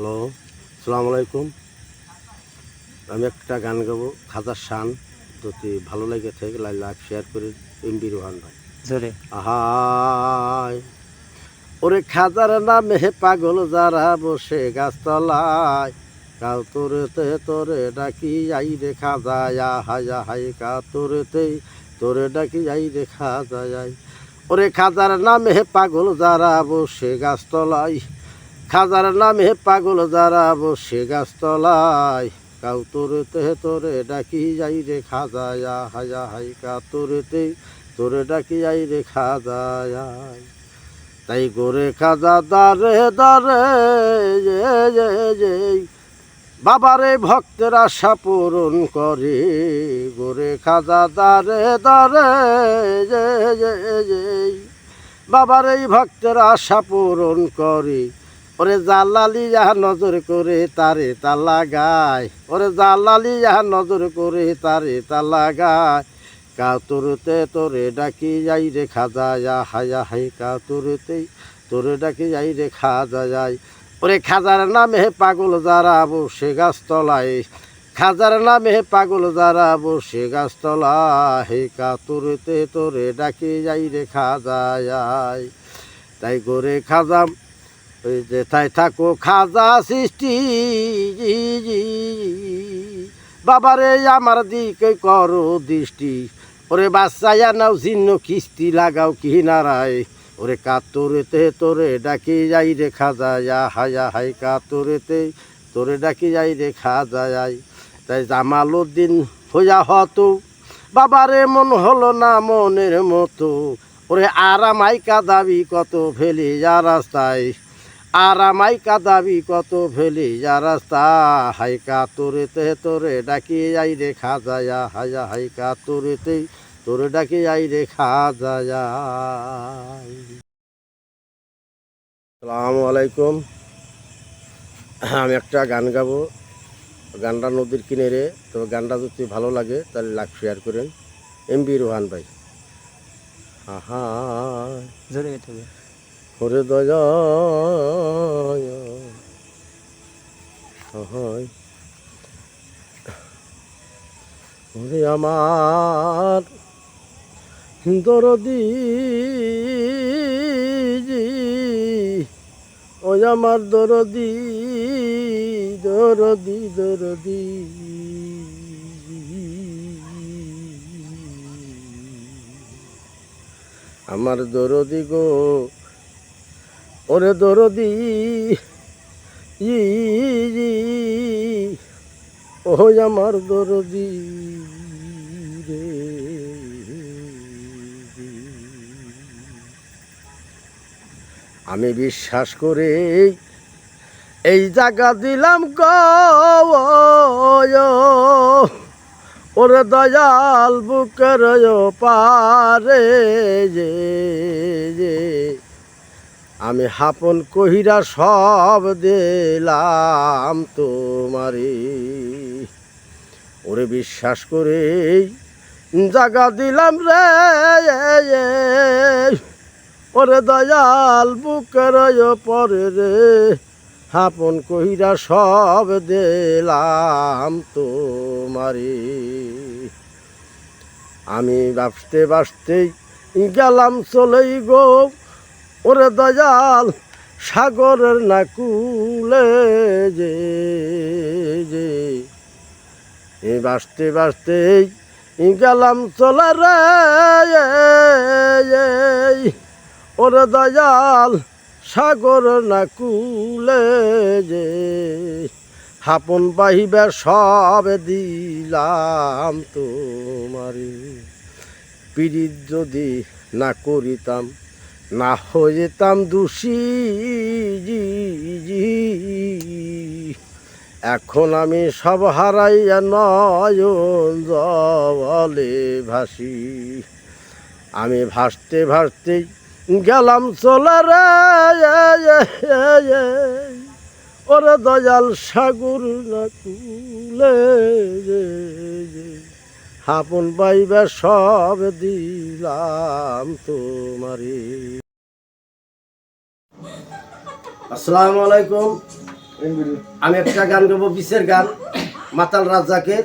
Hello, আসসালামু আলাইকুম। আমি একটা গান গাবো, খাজার শান। যদি ভালো লাগে থাকে লাইক শেয়ার করে এমবি রোহান ভাই। জোরে আহাই ওরে খাজার নামে পাগল যারা বসে গাছতলায়, কাল তোরেতে তোরে ডাকি যাই দেখা যায়। আহাই আহাই কা তোরে ডাকি যাই দেখা যায়। ওরে খাজার নামে পাগল যারা বসে গাছতলায়, খাজার নামে পাগল যারা বসে গাছতলায়, কাউ তোরে ডাকি যাই রে খাজায়। হাজা হাই কা তোরে ডাকি যাই রে খাজায়। তাই গোরে খাজা দারে দারে যে বাবারে ভক্তের আশা পূরণ করে। গোরে খাজা দারে দারে যে বাবার এই ভক্তের আশা পূরণ করে। ওরে জালালি যাহা নজর করে তারে তালা গায়, ওরে জালালি যাহা নজর করে তারে তালা গায়। তোরে ডাকি যাই রে খাজায়। হায়া হাই তোরে ডাকি যাই রে খাজা যায়। ওরে খাজার নামে পাগল যারা বসে গাছতলায়, খাজার নামে পাগল যারা বসে গাছতলায়, তোরে ডাকি যাই রে খাজায়। তাই গোরে খাজাম ওই যে তাই থাকো খাজা সৃষ্টি, বাবারে আমার দিকে করো দৃষ্টি। ওরে বাচ্চাইয়া নাও চিহ্ন কিস্তি লাগাও কিনারায়। ওরে তোরে ডাকি যাই রে খাজায়। হায়া হাই তোরে ডাকি যাই রে খাজায়। তাই জামালউদ্দিন হইয়া হতো বাবারে মন হলো না মনের মতো। ওরে আরামাই কাদাবি কত ফেলি যা রাস্তায়, আরামাই কাদাবি কত ফেলি যা রাস্তা। হাইকা তোরে ডাকি যাই রে খাজায়। হায়া হাইকা তোরে ডাকি যাই রে খাজায়। আসসালামু আলাইকুম। আমি একটা গান গাবো, গানটা নদীর কিনারে। তো গানটা যদি ভালো লাগে তাহলে লাইক শেয়ার করেন এমবি রোহান ভাই। আহা জোরে গেতে হবে। ওরে দয়া ওরে আমার দরদি, ওই আমার দরদি দরদি দরদি। আমার দরদি গো, ওরে দরদি ওই আমার দরদি রে। আমি বিশ্বাস করে এই জায়গা দিলাম গো, ওরে দয়াল বুকের পারে যে আমি হাপন কহিরা সব দিলাম তোমারে। ওরে বিশ্বাস করে জায়গা দিলাম রে, ওরে দয়াল বুকের পরে রে, হাপন কহিরা সব দিলাম তোমারে। আমি বাঁচতে বাঁচতেই গেলাম চলেই গো, ওরে দয়াল সাগরের না কুলে যে বাঁচতে বাঁচতেই গেলাম চলে রে, ওরে দয়াল সাগর না কুলে যে, হাপন বাহিবে সব দিলাম তোমারে। পীড়িত যদি না করিতাম না হইতাম দোষী, এখন আমি সব হারাইয়া নয়ন জলে ভাসি। আমি ভাসতে ভাসতেই গেলাম চলে রে, ওরে দয়াল সাগর না কুলে যে, হাপন পাইবা সব দিলাম তোমারে। আসসালামু আলাইকুম। আমি একটা গান গাবো, বিশের গান, মাতাল রাজ্জাকের।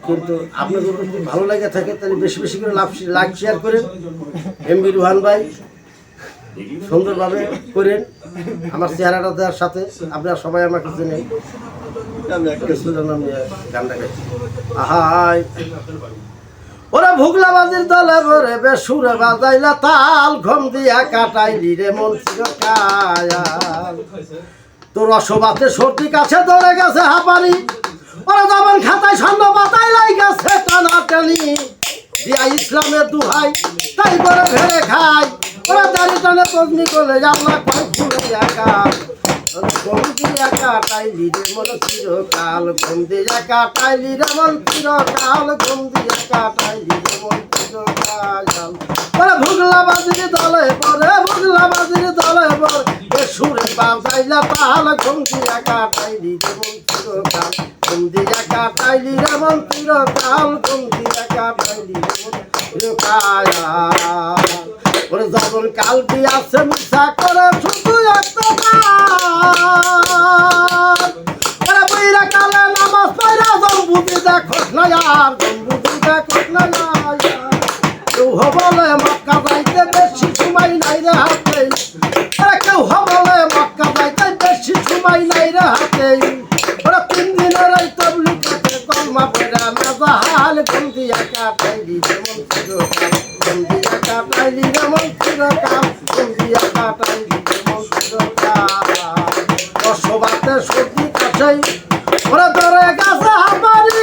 কিন্তু আপনাদের যদি ভালো লাগে থাকে তাহলে বেশি বেশি করে লাইক শেয়ার করেন। এমবি রুহান ভাই সুন্দরভাবে করেন আমার চেহারাটা দেওয়ার সাথে। আপনারা সবাই আমাকে চেনেন। গানটা গাইছি, আহাই ওরা ভুগলাবাজির দলে ভরে বেসুরে বাজাইলা তাল, ঘম দিয়া কাটাইলি রে মন চিরকাল। তোর অসবাতে সর্দি কাছে ধরে গেছে হাঁপানি, ওরা যখন খাতায় ছন্দ পাতায় লাই গেছে টানাটানি। দিয়া ইসলামের দুহাই তাই করে ভেড়ে খাই, ওরা দাঁড়িয়ে টানে তজনি করলে আল্লাহ কয় ফুলে একা। ঘুম দিয়া কাটাইলি রে মন চিরকাল, ঘুম দিয়া কাটাইলি রে মন চিরকাল, ঘুম দিয়া কাটাইলি রে মন চিরকাল। ওরা ভুগলাবাজির দলে পরে, ভুগলাবাজির দলে পরে সুরে বাজাইলা তাল, ঘুম দিয়া কাটাইলি রে মন চিরকাল, ঘুম দিয়া কাটাইলি রে মন চিরকাল, ঘুম দিয়া কাটাইলি রে মন চিরকাল। ওরে যখন কাল দিয়াছে মিশা করে শুধু একটা ওরা বইরা কালে নামাজ পড়া জম্বুদি দেখোস না আর, জম্বুদি দেখোস না আর। কেউ হবলে মক্কা যাইতে বেশি সময় নাই রে হাতে, ওরা কেউ হবলে মক্কা যাইতে বেশি সময় নাই রে হাতে। ওরা 3 দিনের এই তবলিগেতে কলমা পড়া নাজাহাল, ঘুম দিয়া কাটাইলি যেমন চিরকাল, ঘুম দিয়া কাটাইলি যেমন চিরকাল, ঘুম দিয়া কাটাইলি যেমন চিরকাল। অসবাতে সর্দি কাছেই ওরা ধরে গেছে হাঁপানি,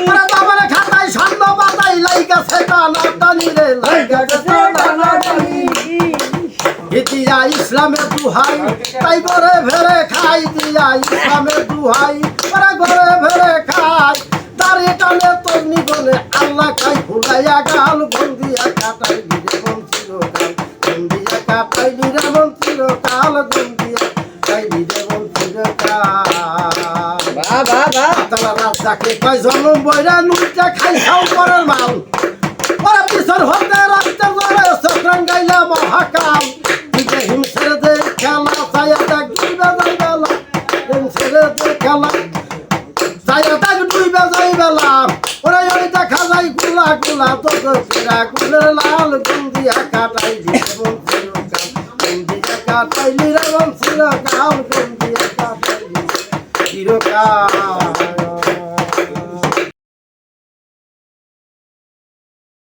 ওরা বাবারে খাতায় ছন্দ পাতাই লাই গেছে টানাটানি রে, লাই গেছে টানাটানি। দিয়া ইসলামের দুহাই তাই করে ভেড়ে খাই, দিয়া ইসলামের দুহাই ওরা ঘরে ভেড়ে খাই। দাঁড়িয়ে টানে তগ্নি গলে আল্লাহ খাই ফুলাইয়া গাল, ঘুম দিয়া কাটাইলি রে মন চিরকাল, ঘুম দিয়া কাটাইলি রে মন চিরকাল, ঘুম দিয়া কাটাইলি রে মন চিরকাল। তালা রাজ্জাকে কয় জন্ম বইরা নুইটা খাই খাও পরের মাল, ওরা পিছন হতে রাস্তা ধরে চক্রান গাইলা মহাকাল। হিমসেরে দে খেলা ছায়া তাক দুইবা যাই বেলা, হিমসেরে দে খেলা ছায়া তাক দুইবা যাই বেলা। ওরা ওই দেখা যায় গুলা গুলা তোর ফেরা গুলের লাল, ঘুম দিয়া কাটাইলি রে মন চিরকাল, ঘুম দিয়া কাটাইলি রে মন চিরকাল, ঘুম দিয়া কাটাইলি চিরকাল।